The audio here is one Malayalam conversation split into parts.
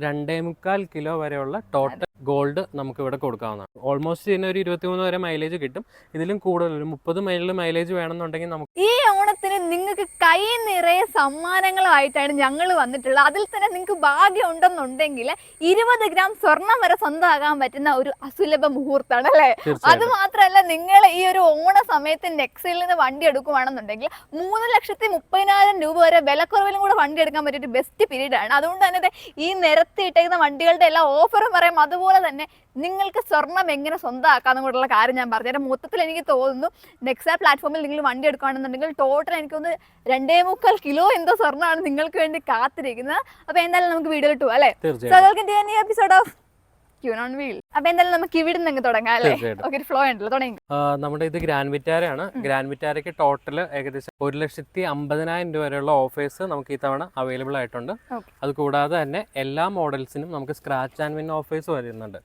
2.25 കിലോ വരെയുള്ള ടോട്ടൽ ഗോൾഡ് നമുക്ക് ഇവിടെ കൊടുക്കാവുന്നതാണ്. ഓൾമോസ്റ്റ് ഇതിന് ഒരു 23 വരെ മൈലേജ് കിട്ടും. ഇതിലും കൂടുതൽ ഒരു 30 മൈലിൽ മൈലേജ് വേണമെന്നുണ്ടെങ്കിൽ നമുക്ക് ഈ ഓണത്തിന് നിങ്ങൾക്ക് കൈ നിറയെ സമ്മാനങ്ങളുമായിട്ടാണ് ഞങ്ങൾ വന്നിട്ടുള്ളത്. അതിൽ തന്നെ നിങ്ങൾക്ക് ഭാഗ്യം ഉണ്ടെന്നുണ്ടെങ്കിൽ 20 ഗ്രാം സ്വർണം വരെ സ്വന്തമാകാൻ പറ്റുന്ന ഒരു അസുലഭ മുഹൂർത്തമാണ് അല്ലേ? അത് മാത്രമല്ല, നിങ്ങൾ ഈ ഒരു ഓണ സമയത്ത് നെക്സയിൽ നിന്ന് വണ്ടി എടുക്കുകയാണെന്നുണ്ടെങ്കിൽ 3,30,000 രൂപ വരെ വിലക്കുറവിലും കൂടെ വണ്ടി എടുക്കാൻ പറ്റിയ ബെസ്റ്റ് പീരീഡ് ആണ്. അതുകൊണ്ട് തന്നെ ഈ നിരത്തിയിട്ടേക്കുന്ന വണ്ടികളുടെ എല്ലാ ഓഫറും പറയും. അതുപോലെ തന്നെ നിങ്ങൾക്ക് സ്വർണം എങ്ങനെ സ്വന്തമാക്കാന്നും കൂടെയുള്ള കാര്യം ഞാൻ പറഞ്ഞുതരാം. മൊത്തത്തിൽ എനിക്ക് തോന്നുന്നു നെക്സ പ്ലാറ്റ്ഫോമിൽ നിങ്ങൾ വണ്ടി എടുക്കുകയാണെന്നുണ്ടെങ്കിൽ ടോട്ടൽ എനിക്കൊന്ന് 2.25 കിലോ എന്തോ സ്വർണ്ണമാണ് നിങ്ങൾക്ക് വേണ്ടി കാത്തിരിക്കുന്നത്. അപ്പൊ എന്തായാലും നമുക്ക് വീഡിയോയിൽ ഇട്ടു അല്ലേ? എപ്പിസോഡ് ഓഫ് അപ്പൊ എന്തായാലും നമുക്ക് ഇവിടെ നിന്ന് തുടങ്ങാം അല്ലേ? ഒരു ഫ്ലോ ഉണ്ടല്ലോ, തുടങ്ങി. നമ്മുടെ ഇത് ഗ്രാൻഡ് വിറ്റാരയാണ്. ഗ്രാൻഡ് വിറ്റാരയ്ക്ക് ടോട്ടൽ ഏകദേശം 1,50,000 രൂപ വരെയുള്ള ഓഫേഴ്സ് നമുക്ക് ഈ തവണ അവൈലബിൾ ആയിട്ടുണ്ട്. അത് കൂടാതെ തന്നെ എല്ലാ മോഡൽസിനും നമുക്ക് സ്ക്രാച്ച് ആൻഡ് വിൻ ഓഫേഴ്സ് വരുന്നുണ്ട്.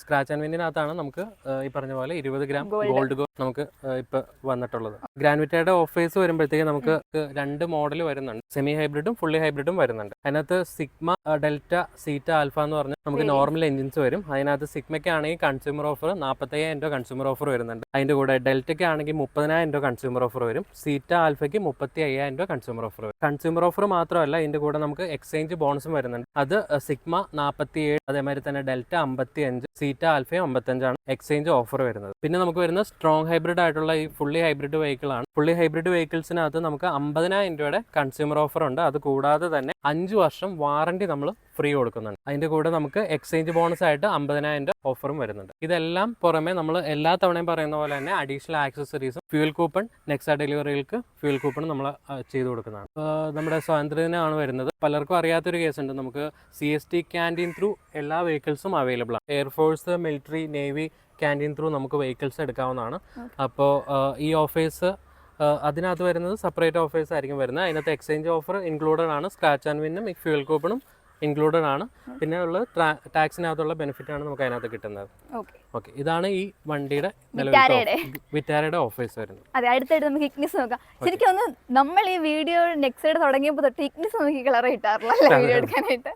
സ്ക്രാച്ച് ആൻഡ് വിന്നിനകത്താണ് നമുക്ക് ഈ പറഞ്ഞ പോലെ 20 ഗ്രാം ഗോൾഡ് നമുക്ക് ഇപ്പൊ വന്നിട്ടുള്ളത്. ഗ്രാൻഡ് വിറ്റാരയുടെ ഓഫേഴ്സ് വരുമ്പോഴത്തേക്ക് നമുക്ക് 2 മോഡൽ വരുന്നുണ്ട്. സെമി ഹൈബ്രിഡും ഫുള്ളി ഹൈബ്രിഡും വരുന്നുണ്ട്. അതിനകത്ത് സിഗ്മ, ഡെൽറ്റ, സീറ്റ, ആൽഫ എന്ന് പറഞ്ഞാൽ നമുക്ക് നോർമൽ എഞ്ചിൻസ് വരും. അതിനകത്ത് സിഗ്മയ്ക്ക് ആണെങ്കിൽ കൺസ്യൂമർ ഓഫർ 45,000 രൂപ കൺസ്യൂമർ ഓഫർ വരുന്നുണ്ട്. അതിന്റെ കൂടെ ഡെൽറ്റയ്ക്ക് ആണെങ്കിൽ 30,000 രൂപ കൺസ്യൂമർ ഓഫർ വരും. സീറ്റ, ആൽഫയ്ക്ക് 35,000 രൂപ കൺസ്യൂമർ ഓഫർ വരും. കൺസ്യൂമർ ഓഫർ മാത്രമല്ല, ഇതിന്റെ കൂടെ നമുക്ക് എക്സ്ചേഞ്ച് ബോണസും വരുന്നുണ്ട്. അത് സിഗ്മ 47, അതേമാതിരി തന്നെ ഡെൽറ്റ 55, സീറ്റ, ആൽഫയും 55 എക്സ്ചേഞ്ച് ഓഫർ വരുന്നത്. പിന്നെ നമുക്ക് വരുന്ന സ്ട്രോങ് ഹൈബ്രിഡ് ആയിട്ടുള്ള ഈ ഫുള്ളി ഹൈബ്രിഡ് വെഹിക്കിൾ ആണ്. ഫുള്ളി ഹൈബ്രിഡ് വെഹിക്കിൾസിനകത്ത് നമുക്ക് 50,000 രൂപയുടെ കൺസ്യൂമർ ഓഫർ ഉണ്ട്. അത് കൂടാതെ തന്നെ 5 വർഷം വാറണ്ടി നമ്മൾ ഫ്രീ കൊടുക്കുന്നുണ്ട്. അതിന്റെ കൂടെ നമുക്ക് എക്സ്ചേഞ്ച് ബോണസ് ആയിട്ട് 50,000 രൂപ ഓഫറും വരുന്നുണ്ട്. ഇതെല്ലാം പുറമെ നമ്മൾ എല്ലാ തവണയും പറയുന്ന പോലെ തന്നെ അഡീഷണൽ ആക്സസറീസും ഫ്യൂൽ കൂപ്പൺ, നെക്സ ഡെലിവറികൾക്ക് ഫ്യൂൽ കൂപ്പൺ നമ്മൾ ചെയ്തു കൊടുക്കുന്നതാണ്. നമ്മുടെ സ്വാതന്ത്ര്യദിനമാണ് വരുന്നത്. പലർക്കും അറിയാത്തൊരു കേസുണ്ട്. നമുക്ക് CST ക്യാൻറ്റീൻ ത്രൂ എല്ലാ വെഹിക്കിൾസും അവൈലബിൾ ആണ്. Air force, military, navy canteen through നമുക്ക് വെഹിക്കിൾസ് എടുക്കാവുന്നതാണ്. അപ്പോൾ ഈ ഓഫേഴ്സ് അതിനകത്ത് വരുന്നത് സെപ്പറേറ്റ് ഓഫേഴ്സ് ആയിരിക്കും വരുന്നത്. അതിനകത്ത് എക്സ്ചേഞ്ച് ഓഫർ ഇൻക്ലൂഡഡ് ആണ്. സ്ക്രാച്ച് ആൻഡ് വിന്നും ഫ്യൂൽ കൂപ്പണും ഇൻക്ലൂഡഡ് ആണ്. പിന്നെ ഉള്ളത് ടാക്സിനകത്തുള്ള ബെനിഫിറ്റ് ആണ് നമുക്ക് അതിനകത്ത് കിട്ടുന്നത്. ഓക്കെ, ഇതാണ് ഈ വണ്ടിയുടെ വിറ്റാരയുടെ ഓഫേഴ്സ് വരുന്നത്. അതെ, അടുത്തായിട്ട് നമുക്ക് ഇഗ്നിസ് നോക്കാം. ശരിക്കും ഒന്ന് നമ്മൾ ഈ വീഡിയോ നെക്സ്റ്റ് തുടങ്ങിയപ്പോൾ തൊട്ട് ഇഗ്നിസ് നോക്കി കളർ കിട്ടാറില്ല വീഡിയോ എടുക്കാനായിട്ട്.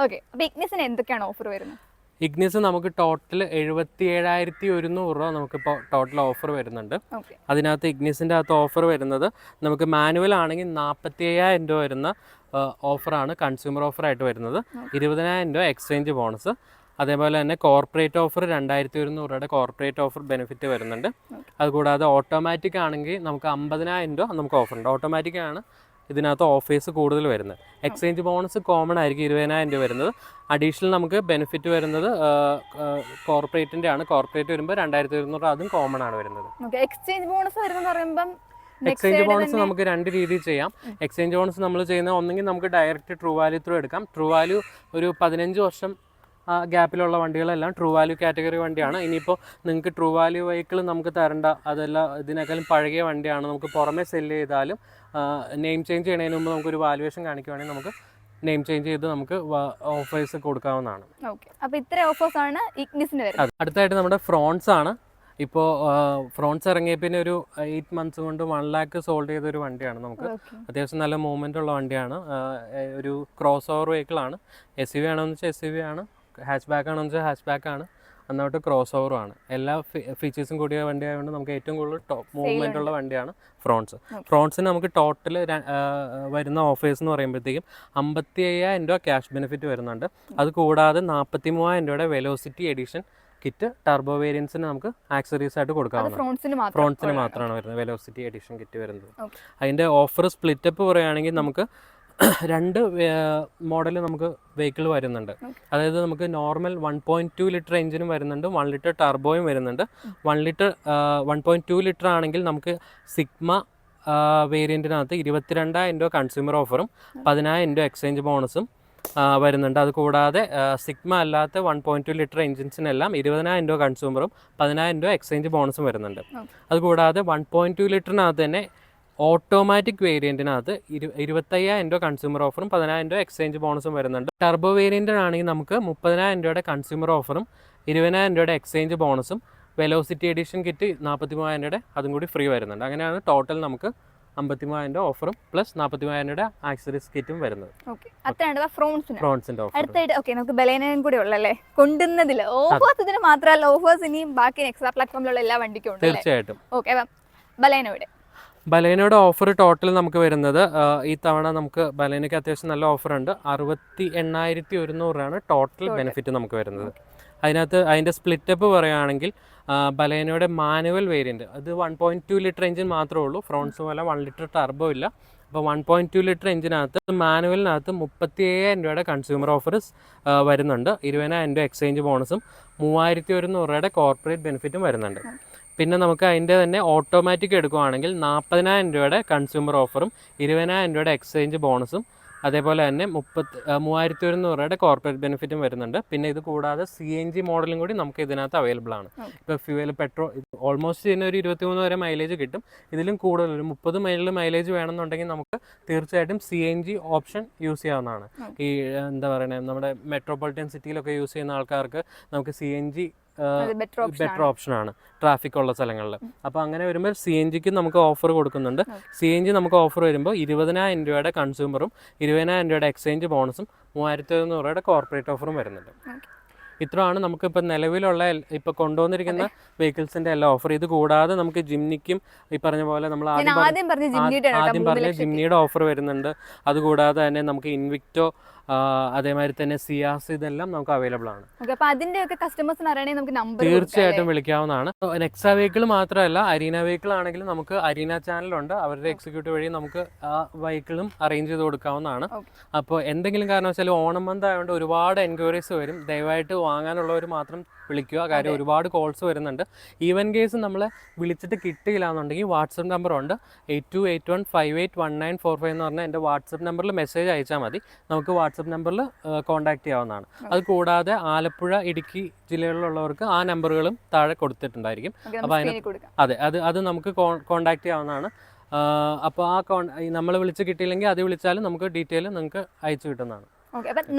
ഓക്കെ, അപ്പൊ ഇഗ്നിസിന് എന്തൊക്കെയാണ് ഓഫർ വരുന്നത്? ഇഗ്നിസ് നമുക്ക് ടോട്ടൽ 77,100 രൂപ നമുക്കിപ്പോൾ ടോട്ടൽ ഓഫർ വരുന്നുണ്ട്. അതിനകത്ത് ഇഗ്നിസിൻ്റെ അകത്ത് ഓഫർ വരുന്നത് നമുക്ക് മാനുവൽ ആണെങ്കിൽ 45,000 രൂപ വരുന്ന ഓഫറാണ് കൺസ്യൂമർ ഓഫറായിട്ട് വരുന്നത്. 20,000 രൂപ എക്സ്ചേഞ്ച് ബോണസ്. അതേപോലെ തന്നെ കോർപ്പറേറ്റ് ഓഫർ 2,100 രൂപയുടെ കോർപ്പറേറ്റ് ഓഫർ ബെനിഫിറ്റ് വരുന്നുണ്ട്. അതുകൂടാതെ ഓട്ടോമാറ്റിക് ആണെങ്കിൽ നമുക്ക് 50,000 രൂപ നമുക്ക് ഓഫറുണ്ട്. ഓട്ടോമാറ്റിക് ആണ് ഇതിനകത്ത് ഓഫേഴ്സ് കൂടുതൽ വരുന്നത്. എക്സ്ചേഞ്ച് ബോണസ് കോമൺ ആയിരിക്കും 20,000 രൂപ വരുന്നത്. അഡീഷണൽ നമുക്ക് ബെനിഫിറ്റ് വരുന്നത് കോർപ്പറേറ്റിൻ്റെ ആണ്. കോർപ്പറേറ്റ് വരുമ്പോൾ 2,100 രൂപ, അതും കോമൺ ആണ് വരുന്നത്. എക്സ്ചേഞ്ച് ബോണസ് പറയുമ്പോൾ എക്സ്ചേഞ്ച് ബോണസ് നമുക്ക് 2 രീതിയിൽ ചെയ്യാം. എക്സ്ചേഞ്ച് ബോണസ് നമ്മൾ ചെയ്യുന്നത് ഒന്നെങ്കിൽ നമുക്ക് ഡയറക്റ്റ് ട്രൂ വാല്യൂ ത്രൂ എടുക്കാം. ട്രൂ വാല്യൂ ഒരു 15 വർഷം ഗ്യാപ്പിലുള്ള വണ്ടികളെല്ലാം ട്രൂ വാല്യൂ കാറ്റഗറി വണ്ടിയാണ്. ഇനിയിപ്പോൾ നിങ്ങൾക്ക് ട്രൂ വാല്യൂ വെഹിക്കിൾ നമുക്ക് തരണ്ട, അതെല്ലാം ഇതിനേക്കാളും പഴകിയ വണ്ടിയാണ്, നമുക്ക് പുറമെ സെല്ല് ചെയ്താലും നെയിം ചേഞ്ച് ചെയ്യുന്നതിന് മുമ്പ് നമുക്കൊരു വാല്യുവേഷൻ കാണിക്കുവാണെങ്കിൽ നമുക്ക് നെയിം ചേഞ്ച് ചെയ്ത് നമുക്ക് ഓഫേഴ്സ് കൊടുക്കാവുന്നതാണ്. അപ്പോൾ ഇത്രയും ഓഫേഴ്സാണ് ഇഗ്നിസിന് വരുന്നത്. അടുത്തായിട്ട് നമ്മുടെ ഫ്രോൺസ് ആണ്. ഇപ്പോൾ ഫ്രോൺസ് ഇറങ്ങിയ പിന്നെ ഒരു 8 മന്ത്സ് കൊണ്ട് 1 lakh സോൾഡ് ചെയ്തൊരു വണ്ടിയാണ്. നമുക്ക് അത്യാവശ്യം നല്ല മൂവ്മെൻ്റ് ഉള്ള വണ്ടിയാണ്. ഒരു ക്രോസ് ഓവർ വെഹിക്കിളാണ്. SUV ആണെന്ന് വെച്ചാൽ SUV ആണ്, ഹാച്ച് ബാക്ക് ആണെന്ന് വെച്ചാൽ ഹാച്ച് ബാക്ക് ആണ്, എന്നിട്ട് ക്രോസ് ഓവറും ആണ്. എല്ലാ ഫീച്ചേഴ്സും കൂടിയ വണ്ടി ആയതുകൊണ്ട് നമുക്ക് ഏറ്റവും കൂടുതൽ ടോപ്പ് മൂവ്മെൻ്റ് ഉള്ള വണ്ടിയാണ് ഫ്രോൺസ്. ഫ്രോൺസിന് നമുക്ക് ടോട്ടൽ വരുന്ന ഓഫേഴ്സ് എന്ന് പറയുമ്പോഴത്തേക്കും 55,000 രൂപ ക്യാഷ് ബെനിഫിറ്റ് വരുന്നുണ്ട്. അത് കൂടാതെ 43,000 രൂപയുടെ വെലോസിറ്റി എഡിഷൻ കിറ്റ് ടർബോ വേരിയൻസിന് നമുക്ക് ആക്സറീസ് ആയിട്ട് കൊടുക്കാവുന്നത്. ഫ്രോൺസിന് മാത്രമാണ് വരുന്നത് വെലോസിറ്റി എഡിഷൻ കിറ്റ് വരുന്നത്. അതിൻ്റെ ഓഫർ സ്പ്ലിറ്റപ്പ് പറയുകയാണെങ്കിൽ നമുക്ക് 2 മോഡൽ നമുക്ക് വെഹിക്കിൾ വരുന്നുണ്ട്. അതായത് നമുക്ക് നോർമൽ 1.2 ലിറ്റർ എഞ്ചിനും വരുന്നുണ്ട്, 1 ലിറ്റർ ടർബോയും വരുന്നുണ്ട്. 1.2 ലിറ്റർ ആണെങ്കിൽ നമുക്ക് സിഗ്മ വേരിയൻറ്റിനകത്ത് 22,000 രൂപ കൺസ്യൂമർ ഓഫറും 10,000 രൂപ എക്സ്ചേഞ്ച് ബോണസും വരുന്നുണ്ട്. അത് കൂടാതെ സിഗ്മ അല്ലാത്ത 1.2 ലിറ്റർ എഞ്ചിൻസിനെല്ലാം 20,000 രൂപ കൺസ്യൂമറും 10,000 രൂപ എക്സ്ചേഞ്ച് ബോണസും വരുന്നുണ്ട്. അതുകൂടാതെ 1.2 ലിറ്ററിനകത്ത് തന്നെ ഓട്ടോമാറ്റിക് വേരിയൻറ്റിനകത്ത് 25,000 രൂപ കൺസ്യൂമർ ഓഫറും 10,000 രൂപ എക്സ്ചേഞ്ച് ബോണസും വരുന്നുണ്ട്. ടർബോ വേരിയൻറ്റിനാണെങ്കിൽ നമുക്ക് 30,000 രൂപയുടെ കൺസ്യൂമർ ഓഫറും 20,000 രൂപയുടെ എക്സ്ചേഞ്ച് ബോണസും വെലോസിറ്റി എഡിഷൻ കിറ്റ് 43,000 രൂപയുടെ അതും കൂടി ഫ്രീ വരുന്നുണ്ട്. അങ്ങനെയാണ് ടോട്ടൽ നമുക്ക് 53,000 ഓഫറും പ്ലസ് 43,000 ആക്സറീസ് കിറ്റും വരുന്നത്. അത്രയാണ് ഫ്രോൺസിന്റെ ഓഫർ. അടുത്തായിട്ട് ഓക്കെ നമുക്ക് ബലേനയും കൂടി ഉള്ളല്ലേ കൊണ്ടുവന്നതിൽ ഓഫേഴ്സ് ഇതിന് മാത്രമല്ല ഓഫേഴ്സ് ഇനിയും ബാക്കി നെക്സാ പ്ലാറ്റ്ഫോമിലുള്ള എല്ലാ വണ്ടിക്കും ഉണ്ട്. തീർച്ചയായിട്ടും. ഓക്കെ അപ്പം ബലേനോയുടെ ഓഫർ ടോട്ടൽ നമുക്ക് വരുന്നത് ഈ തവണ നമുക്ക് ബലേനയ്ക്ക് അത്യാവശ്യം നല്ല ഓഫർ ഉണ്ട്. 68,100 ടോട്ടൽ ബെനിഫിറ്റ് നമുക്ക് വരുന്നത്. അതിനകത്ത് അതിൻ്റെ സ്പ്ലിറ്റപ്പ് പറയുകയാണെങ്കിൽ ബലേനയുടെ മാനുവൽ വേരിയൻറ്റ് അത് 1.2 ലിറ്റർ എഞ്ചിൻ മാത്രമേ ഉള്ളൂ. ഫ്രോൺസ് പോലെ 1 ലിറ്റർ ടർബോ ഇല്ല. അപ്പോൾ 1.2 ലിറ്റർ എഞ്ചിനകത്ത് മാനുവലിനകത്ത് 37,000 കൺസ്യൂമർ ഓഫേഴ്സ് വരുന്നുണ്ട്. 20,000 എക്സ്ചേഞ്ച് ബോണസും 3,100 കോർപ്പറേറ്റ് ബെനിഫിറ്റും വരുന്നുണ്ട്. പിന്നെ നമുക്ക് അതിൻ്റെ തന്നെ ഓട്ടോമാറ്റിക് എടുക്കുകയാണെങ്കിൽ 40,000 കൺസ്യൂമർ ഓഫറും 20,000 എക്സ്ചേഞ്ച് ബോണസും അതേപോലെ തന്നെ 3,100 കോർപ്പറേറ്റ് ബെനിഫിറ്റും വരുന്നുണ്ട്. പിന്നെ ഇത് കൂടാതെ CNG മോഡലും കൂടി നമുക്ക് ഇതിനകത്ത് അവൈലബിൾ ആണ്. ഇപ്പോൾ ഫ്യൂവൽ പെട്രോൾ ഓൾമോസ്റ്റ് ഇതിന് ഒരു 23 വരെ മൈലേജ് കിട്ടും. ഇതിലും കൂടുതൽ ഒരു 30 മൈലിൽ മൈലേജ് വേണമെന്നുണ്ടെങ്കിൽ നമുക്ക് തീർച്ചയായിട്ടും CNG ഓപ്ഷൻ യൂസ് ചെയ്യാവുന്നതാണ്. ഈ എന്താ പറയുക നമ്മുടെ മെട്രോപൊളിറ്റൻ സിറ്റിയിലൊക്കെ യൂസ് ചെയ്യുന്ന ആൾക്കാർക്ക് നമുക്ക് CNG ബെറ്റർ ഓപ്ഷനാണ് ട്രാഫിക് ഉള്ള സ്ഥലങ്ങളിൽ. അപ്പോൾ അങ്ങനെ വരുമ്പോൾ CNGക്ക് നമുക്ക് ഓഫർ കൊടുക്കുന്നുണ്ട്. CNG നമുക്ക് ഓഫർ വരുമ്പോൾ 20,000 കൺസ്യൂമറും 20,000 എക്സ്ചേഞ്ച് ബോണസും 3,100 കോർപ്പറേറ്റ് ഓഫറും വരുന്നുണ്ട്. ഇത്രയാണ് നമുക്ക് ഇപ്പോൾ നിലവിലുള്ള ഇപ്പോൾ കൊണ്ടുവന്നിരിക്കുന്ന വെഹിക്കിൾസിൻ്റെ എല്ലാ ഓഫർ. ഇത് കൂടാതെ നമുക്ക് ജിംനിക്കും ഈ പറഞ്ഞ പോലെ നമ്മൾ ആദ്യം പറഞ്ഞ ജിംനിയുടെ ഓഫർ വരുന്നുണ്ട്. അതുകൂടാതെ തന്നെ നമുക്ക് ഇൻവിക്റ്റോ അതേമാതിരി തന്നെ സിയാസ് ഇതെല്ലാം നമുക്ക് അവൈലബിൾ ആണ്. തീർച്ചയായിട്ടും വിളിക്കാവുന്നതാണ്. നെക്സാ വെഹിക്കിൾ മാത്രമല്ല അരീന വെഹിക്കിൾ ആണെങ്കിലും നമുക്ക് അരീന ചാനലുണ്ട്. അവരുടെ എക്സിക്യൂട്ടീവ് വഴി നമുക്ക് ആ വെഹിക്കിളും അറേഞ്ച് ചെയ്ത് കൊടുക്കാവുന്നതാണ്. അപ്പോൾ എന്തെങ്കിലും കാരണവശാൽ ഓണം മന്ത് ആയതുകൊണ്ട് ഒരുപാട് എൻക്വയറീസ് വരും. ദയവായിട്ട് വാങ്ങാനുള്ളവർ മാത്രം വിളിക്കുക. കാര്യം ഒരുപാട് കോൾസ് വരുന്നുണ്ട്. ഈവൻ കേസ് നമ്മളെ വിളിച്ചിട്ട് കിട്ടിയില്ല എന്നുണ്ടെങ്കിൽ വാട്സപ്പ് നമ്പറുണ്ട് 8281581945 എന്ന് പറഞ്ഞാൽ എൻ്റെ വാട്സപ്പ് നമ്പറിൽ മെസ്സേജ് അയച്ചാൽ മതി. നമുക്ക് വാട്സപ്പ് നമ്പറിൽ കോൺടാക്ട് ചെയ്യാവുന്നതാണ്. അത് കൂടാതെ ആലപ്പുഴ ഇടുക്കി ജില്ലകളിലുള്ളവർക്ക് ആ നമ്പറുകളും താഴെ കൊടുത്തിട്ടുണ്ടായിരിക്കും. അപ്പോൾ അത് നമുക്ക് കോൺടാക്ട് ചെയ്യാവുന്നതാണ്. അപ്പോൾ നമ്മൾ വിളിച്ച് കിട്ടിയില്ലെങ്കിൽ അത് വിളിച്ചാലും നമുക്ക് ഡീറ്റെയിൽ നിങ്ങൾക്ക് അയച്ചു കിട്ടുന്നതാണ്.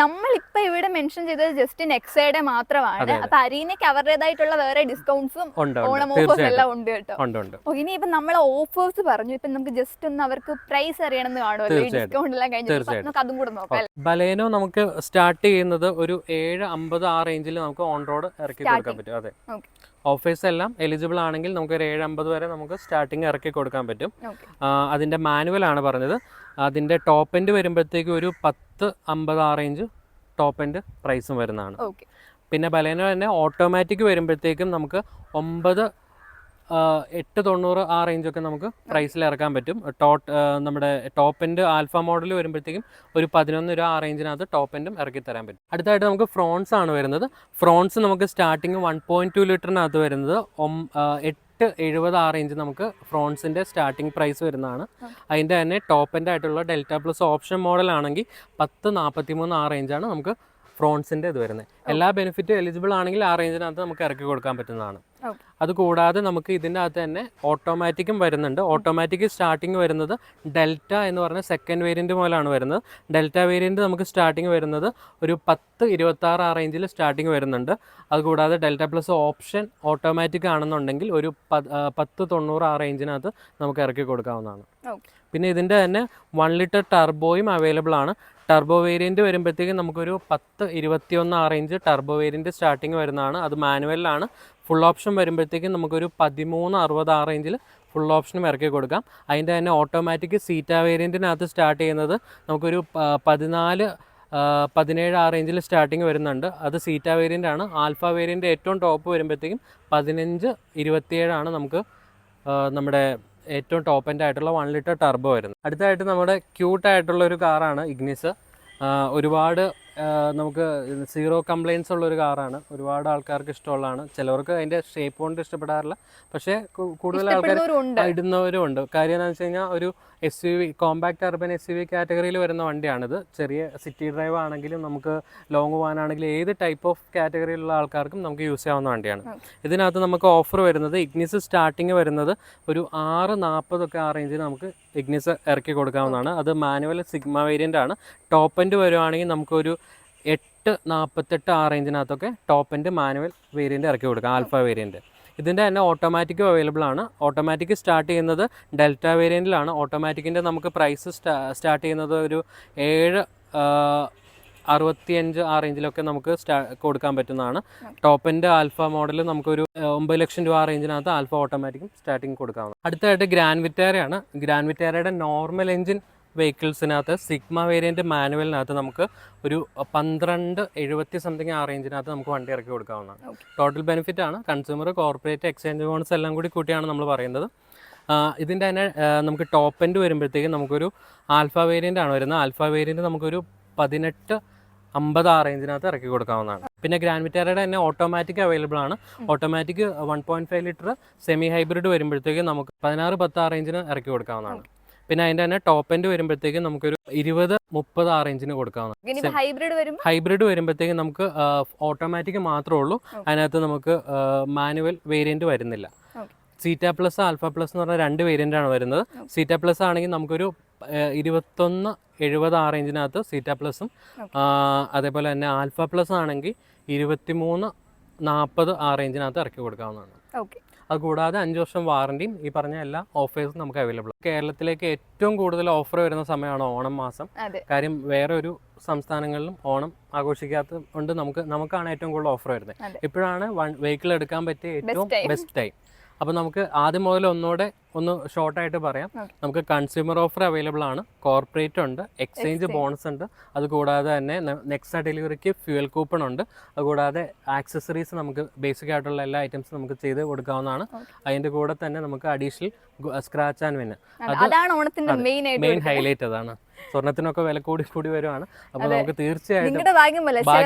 നമ്മളിപ്പോ ഇവിടെ മെൻഷൻ ചെയ്തത് ജസ്റ്റ് നെക്സയുടെ മാത്രമാണ്. അപ്പൊ അരീനയ്ക്ക് അവരുടേതായിട്ടുള്ള വേറെ ഡിസ്കൗണ്ട്സും ഓണം ഓഫേഴ്സ് എല്ലാം ഉണ്ട് കേട്ടോ. ഇനി ഇപ്പൊ നമ്മളെ ഓഫേഴ്സ് പറഞ്ഞു. ഇപ്പൊ നമുക്ക് ജസ്റ്റ് ഒന്ന് അവർക്ക് പ്രൈസ് അറിയണമെന്ന് കാണുമല്ലോ ഡിസ്കൗണ്ട് എല്ലാം കഴിഞ്ഞിട്ട് നമുക്ക് അതും കൂടെ നോക്കാം. ബലേനോ നമുക്ക് സ്റ്റാർട്ട് ചെയ്യുന്നത് ഒരു 750 ആ റേഞ്ചിൽ നമുക്ക് ഓൺ റോഡ് ഇറക്കി കൊടുക്കാൻ പറ്റും. അതെ, ഓഫേഴ്സ് എല്ലാം എലിജിബിൾ ആണെങ്കിൽ നമുക്ക് ഒരു 750 വരെ നമുക്ക് സ്റ്റാർട്ടിങ് ഇറക്കി കൊടുക്കാൻ പറ്റും. അതിൻ്റെ മാനുവൽ ആണ് പറഞ്ഞത്. അതിൻ്റെ ടോപ്പ് എൻഡ് വരുമ്പോഴത്തേക്ക് ഒരു 1050 ആ റേഞ്ച് ടോപ്പ് എൻഡ് പ്രൈസും വരുന്നതാണ്. പിന്നെ ബലേനോ തന്നെ ഓട്ടോമാറ്റിക് വരുമ്പോഴത്തേക്കും നമുക്ക് 890 ആ റേഞ്ചൊക്കെ നമുക്ക് പ്രൈസിൽ ഇറക്കാൻ പറ്റും. നമ്മുടെ ടോപ്പ് എൻഡ് ആൽഫ മോഡൽ വരുമ്പോഴത്തേക്കും ഒരു 11 രൂപ ആ റേഞ്ചിനകത്ത് ടോപ്പ് എൻഡും ഇറക്കി തരാൻ പറ്റും. അടുത്തായിട്ട് നമുക്ക് ഫ്രോൺസ് ആണ് വരുന്നത്. ഫ്രോൺസ് നമുക്ക് സ്റ്റാർട്ടിങ് 1.2 ലിറ്ററിനകത്ത് വരുന്നത് 870 ആ റേഞ്ച് നമുക്ക് ഫ്രോൺസിൻ്റെ സ്റ്റാർട്ടിങ് പ്രൈസ് വരുന്നതാണ്. അതിൻ്റെ തന്നെ ടോപ്പ് എൻഡ് ആയിട്ടുള്ള ഡെൽറ്റ പ്ലസ് ഓപ്ഷൻ മോഡൽ ആണെങ്കിൽ 1043 ആ റേഞ്ചാണ് നമുക്ക് ഫ്രോൺസിൻ്റെ ഇത് വരുന്നത്. എല്ലാ ബെനിഫിറ്റും എലിജിബിൾ ആണെങ്കിൽ ആ റേഞ്ചിനകത്ത് നമുക്ക് ഇറക്കി കൊടുക്കാൻ പറ്റുന്നതാണ്. അതുകൂടാതെ നമുക്ക് ഇതിൻ്റെ അകത്ത് തന്നെ ഓട്ടോമാറ്റിക്കും വരുന്നുണ്ട്. ഓട്ടോമാറ്റിക് സ്റ്റാർട്ടിങ് വരുന്നത് ഡെൽറ്റ എന്ന് പറഞ്ഞ സെക്കൻഡ് വേരിയൻറ്റ് മുതലാണ് വരുന്നത്. ഡെൽറ്റ വേരിയൻറ്റ് നമുക്ക് സ്റ്റാർട്ടിങ് വരുന്നത് ഒരു 1026 ആ റേഞ്ചിൽ സ്റ്റാർട്ടിങ് വരുന്നുണ്ട്. അതുകൂടാതെ ഡെൽറ്റ പ്ലസ് ഓപ്ഷൻ ഓട്ടോമാറ്റിക് ആണെന്നുണ്ടെങ്കിൽ ഒരു 1090 ആ റേഞ്ചിനകത്ത് നമുക്ക് ഇറക്കി കൊടുക്കാവുന്നതാണ്. പിന്നെ ഇതിൻ്റെ തന്നെ 1 ലിറ്റർ ടർബോയും അവൈലബിൾ ആണ്. ടർബോ വേരിയൻറ്റ് വരുമ്പോഴത്തേക്കും നമുക്കൊരു 1021 ആ റേഞ്ച് ടർബോ വേരിയൻറ്റ് സ്റ്റാർട്ടിങ് വരുന്നതാണ്. അത് മാനുവലിലാണ്. ഫുൾ ഓപ്ഷൻ വരുമ്പോഴത്തേക്കും നമുക്കൊരു 1360 ആ റേഞ്ചിൽ ഫുൾ ഓപ്ഷനും ഇറക്കി കൊടുക്കാം. അതിൻ്റെ തന്നെ ഓട്ടോമാറ്റിക് സീറ്റ വേരിയൻറ്റിനകത്ത് സ്റ്റാർട്ട് ചെയ്യുന്നത് നമുക്കൊരു 17 ആ റേഞ്ചിൽ സ്റ്റാർട്ടിങ് വരുന്നുണ്ട്. അത് സീറ്റ വേരിയൻ്റ് ആണ്. ആൽഫ വേരിയൻ്റ് ഏറ്റവും ടോപ്പ് വരുമ്പോഴത്തേക്കും 1527 ആണ് നമുക്ക് നമ്മുടെ ഏറ്റവും ടോപ്പ് എൻഡ് ആയിട്ടുള്ള 1 ലിറ്റർ ടർബോ വരുന്നത്. അടുത്തായിട്ട് നമ്മുടെ ക്യൂട്ടായിട്ടുള്ള ഒരു കാറാണ് ഇഗ്നിസ്. ഒരുപാട് നമുക്ക് സീറോ കംപ്ലയിൻസ് ഉള്ളൊരു കാറാണ്. ഒരുപാട് ആൾക്കാർക്ക് ഇഷ്ടമുള്ളതാണ്. ചിലവർക്ക് അതിൻ്റെ ഷേപ്പ് കൊണ്ട് ഇഷ്ടപ്പെടാറില്ല. പക്ഷേ കൂടുതൽ ആൾക്കാർ ഇടുന്നവരും ഉണ്ട്. കാര്യം എന്താണെന്ന് വെച്ച് കഴിഞ്ഞാൽ ഒരു SUV കോമ്പാക്ട് അർബൻ SUV കാറ്റഗറിയിൽ വരുന്ന വണ്ടിയാണിത്. ചെറിയ സിറ്റി ഡ്രൈവ് ആണെങ്കിലും നമുക്ക് ലോങ് പോകാനാണെങ്കിലും ഏത് ടൈപ്പ് ഓഫ് കാറ്റഗറിയിലുള്ള ആൾക്കാർക്കും നമുക്ക് യൂസ് ചെയ്യാവുന്ന വണ്ടിയാണ്. ഇതിനകത്ത് നമുക്ക് ഓഫർ വരുന്നത് ഇഗ്നിസ് സ്റ്റാർട്ടിങ് വരുന്നത് ഒരു 640 ആ റേഞ്ചിൽ നമുക്ക് ഇഗ്നിസ് ഇറക്കി കൊടുക്കാവുന്നതാണ്. അത് മാനുവൽ സിഗ്മ വേരിയൻ്റ് ആണ്. ടോപ്പ് എൻഡ് വരുവാണെങ്കിൽ നമുക്കൊരു 848 ആ റേഞ്ചിനകത്തൊക്കെ ടോപ്പ് എൻഡ് മാനുവൽ വേരിയൻ്റ് ഇറക്കി കൊടുക്കാം. ആൽഫ വേരിയൻറ്റ് ഇതിൻ്റെ തന്നെ ഓട്ടോമാറ്റിക്കും അവൈലബിൾ ആണ്. ഓട്ടോമാറ്റിക് സ്റ്റാർട്ട് ചെയ്യുന്നത് ഡെൽറ്റ വേരിയൻറ്റിലാണ്. ഓട്ടോമാറ്റിക്കിൻ്റെ നമുക്ക് പ്രൈസ് സ്റ്റാർട്ട് ചെയ്യുന്നത് ഒരു 765 ആ റേഞ്ചിലൊക്കെ നമുക്ക് കൊടുക്കാൻ പറ്റുന്നതാണ്. ടോപ്പ് എൻഡ് ആൽഫ മോഡൽ നമുക്കൊരു 9 ലക്ഷം രൂപ ആ റേഞ്ചിനകത്ത് ആൽഫ ഓട്ടോമാറ്റിക്കും സ്റ്റാർട്ടിങ് കൊടുക്കാവുന്നത്. അടുത്തായിട്ട് ഗ്രാൻഡ് വിറ്റാരയാണ്. ഗ്രാൻഡ് വിറ്റാരയുടെ നോർമൽ എഞ്ചിൻ വെഹിക്കിൾസിനകത്ത് സിഗ്മ വേരിയൻറ്റ് മാനുവലിനകത്ത് നമുക്ക് ഒരു 1270 സംതിങ് ആ റേഞ്ചിനകത്ത് നമുക്ക് വണ്ടി ഇറക്കി കൊടുക്കാവുന്നതാണ്. ടോട്ടൽ ബെനിഫിറ്റ് ആണ്. കൺസ്യൂമർ, കോർപ്പറേറ്റ്, എക്സ്ചേഞ്ച് ബോണസ് എല്ലാം കൂടി കൂട്ടിയാണ് നമ്മൾ പറയുന്നത്. ഇതിൻ്റെ തന്നെ നമുക്ക് ടോപ്പ് എൻഡ് വരുമ്പോഴത്തേക്കും നമുക്കൊരു ആൽഫ വേരിയൻ്റ് ആണ് വരുന്നത്. ആൽഫ വേരിയൻറ്റ് നമുക്കൊരു 1850 ആ റേഞ്ചിനകത്ത് ഇറക്കി കൊടുക്കാവുന്നതാണ്. പിന്നെ ഗ്രാൻഡ് വിറ്റാരയുടെ തന്നെ ഓട്ടോമാറ്റിക് അവൈലബിൾ ആണ്. ഓട്ടോമാറ്റിക് 1.5 ലിറ്റർ സെമി ഹൈബ്രിഡ് വരുമ്പോഴത്തേക്കും നമുക്ക് 1610 ആ റേഞ്ചിന് ഇറക്കി കൊടുക്കാവുന്നതാണ്. പിന്നെ അതിൻ്റെ തന്നെ ടോപ്പ് എൻഡ് വരുമ്പോഴത്തേക്കും നമുക്കൊരു 2030 ആ റേഞ്ചിന് കൊടുക്കാവുന്നതാണ്. ഹൈബ്രിഡ് വരുമ്പോഴത്തേക്കും നമുക്ക് ഓട്ടോമാറ്റിക് മാത്രമേ ഉള്ളൂ. അതിനകത്ത് നമുക്ക് മാനുവൽ വേരിയൻറ്റ് വരുന്നില്ല. സീറ്റ പ്ലസ്, ആൽഫ പ്ലസ് എന്ന് പറഞ്ഞാൽ 2 വേരിയൻ്റ് ആണ് വരുന്നത്. സീറ്റ പ്ലസ് ആണെങ്കിൽ നമുക്കൊരു 2170 ആ റേഞ്ചിനകത്ത് സീറ്റ പ്ലസും, അതേപോലെ തന്നെ ആൽഫ പ്ലസ് ആണെങ്കിൽ 2340 ആ റേഞ്ചിനകത്ത് ഇറക്കി കൊടുക്കാവുന്നതാണ്. അതുകൂടാതെ 5 വർഷം വാറണ്ടിയും ഈ പറഞ്ഞ എല്ലാ ഓഫേഴ്സും നമുക്ക് അവൈലബിൾ ആണ്. കേരളത്തിലേക്ക് ഏറ്റവും കൂടുതൽ ഓഫർ വരുന്ന സമയമാണ് ഓണം മാസം. കാര്യം വേറെ ഒരു സംസ്ഥാനങ്ങളിലും ഓണം ആഘോഷിക്കാത്തത് കൊണ്ട് നമുക്കാണ് ഏറ്റവും കൂടുതൽ ഓഫർ വരുന്നത്. ഇപ്പോഴാണ് വെഹിക്കിൾ എടുക്കാൻ പറ്റിയ ഏറ്റവും ബെസ്റ്റ് ടൈം. അപ്പോൾ നമുക്ക് ആദ്യം മുതൽ ഒന്ന് ഷോർട്ടായിട്ട് പറയാം. നമുക്ക് കൺസ്യൂമർ ഓഫർ അവൈലബിൾ ആണ്, കോർപ്പറേറ്റ് ഉണ്ട്, എക്സ്ചേഞ്ച് ബോണസ് ഉണ്ട്, അതുകൂടാതെ തന്നെ നെക്സ്റ്റ് ഡെലിവറിക്ക് ഫ്യൂവൽ കൂപ്പൺ ഉണ്ട്. അതുകൂടാതെ ആക്സസറീസ് നമുക്ക് ബേസിക് ആയിട്ടുള്ള എല്ലാ ഐറ്റംസും നമുക്ക് ചെയ്ത് കൊടുക്കാവുന്നതാണ്. അതിൻ്റെ കൂടെ തന്നെ നമുക്ക് അഡീഷണൽ സ്ക്രാച്ച് ആൻഡ് വിൻ, അത് മെയിൻ ഹൈലൈറ്റ് അതാണ്. സ്വർണത്തിനൊക്കെ വില കൂടി വരുവാണ്. അപ്പോൾ നമുക്ക് തീർച്ചയായിട്ടും ഭാഗ്യം പോലെ 20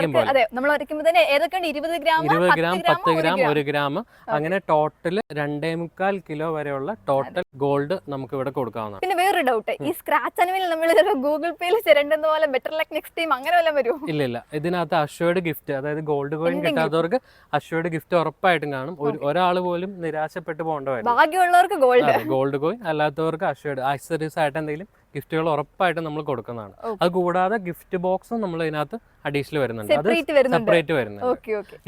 ഗ്രാം, 10 ഗ്രാം, 1 ഗ്രാം അങ്ങനെ ടോട്ടൽ 2.25 കിലോ വരെയുള്ള ടോട്ടൽ ഗോൾഡ് നമുക്ക് ഇവിടെ കൊടുക്കാവുന്നതാണ്. പിന്നെ വേറൊരു ഡൗട്ട്, ഈ സ്ക്രാച്ച് ആൻഡ് വിൻ നമ്മൾ ഗൂഗിൾ പേയിൽ ചിരണ്ടുന്ന പോലെ ബെറ്റർ ലക്ക് നെക്സ്റ്റ് ടൈം അങ്ങനെ വല്ലതും വരുമോ? ഇല്ല, ഇതിനകത്ത് അഷ്വേർഡ് ഗിഫ്റ്റ്, അതായത് ഗോൾഡ് കോയിൻ കിട്ടാത്തവർക്ക് അഷ്വേർഡ് ഗിഫ്റ്റ് ഉറപ്പായിട്ടും കാണും. ഒരാൾ പോലും നിരാശപ്പെട്ടു പോകേണ്ട വരും. ഭാഗ്യമുള്ളവർക്ക് ഗോൾഡ് കോയിൻ, അല്ലാത്തവർക്ക് അഷ്വേർഡ് ആക്സസറീസ് ആയിട്ട് എന്തെങ്കിലും ഗിഫ്റ്റുകൾ ഉറപ്പായിട്ടും നമ്മൾ കൊടുക്കുന്നതാണ്. അത് കൂടാതെ ഗിഫ്റ്റ് ബോക്സും നമ്മൾ ഇതിനകത്ത് അഡീഷണൽ വരുന്നുണ്ട്, അത് സെപ്പറേറ്റ് വരുന്നുണ്ട്.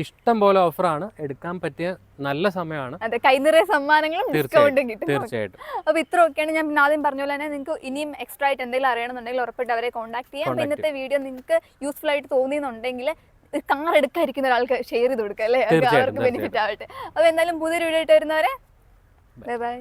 ഇഷ്ടം പോലെ ഓഫറാണ്, എടുക്കാൻ പറ്റിയ നല്ല സമയമാണ്. കൈനിറയ സമ്മാനങ്ങളും ഡിസ്കൗണ്ടും കിട്ടും. തീർച്ചയായിട്ടും. അപ്പൊ ഇത്രയൊക്കെയാണ്. ഞാൻ ആദ്യം പറഞ്ഞ പോലെ തന്നെ നിങ്ങൾക്ക് ഇനിയും എക്സ്ട്രാ ആയിട്ട് എന്തെങ്കിലും അറിയണമെന്നുണ്ടെങ്കിൽ ഉറപ്പായിട്ട് അവരെ കോൺടാക്ട് ചെയ്യാം. ഇന്നത്തെ വീഡിയോ നിങ്ങൾക്ക് യൂസ്ഫുൾ ആയിട്ട് തോന്നിയെന്നുണ്ടെങ്കിൽ കാർ എടുക്കാതിരിക്കുന്ന ഒരാൾക്ക് ഷെയർ ചെയ്ത് കൊടുക്കുക, അല്ലേ? അവർക്ക് ബെനിഫിറ്റ് ആവട്ടെ. അപ്പൊ എന്തായാലും പുതിയൊരു വീഡിയോ ആയിട്ട് വരുന്നവരെ ബൈ ബൈ.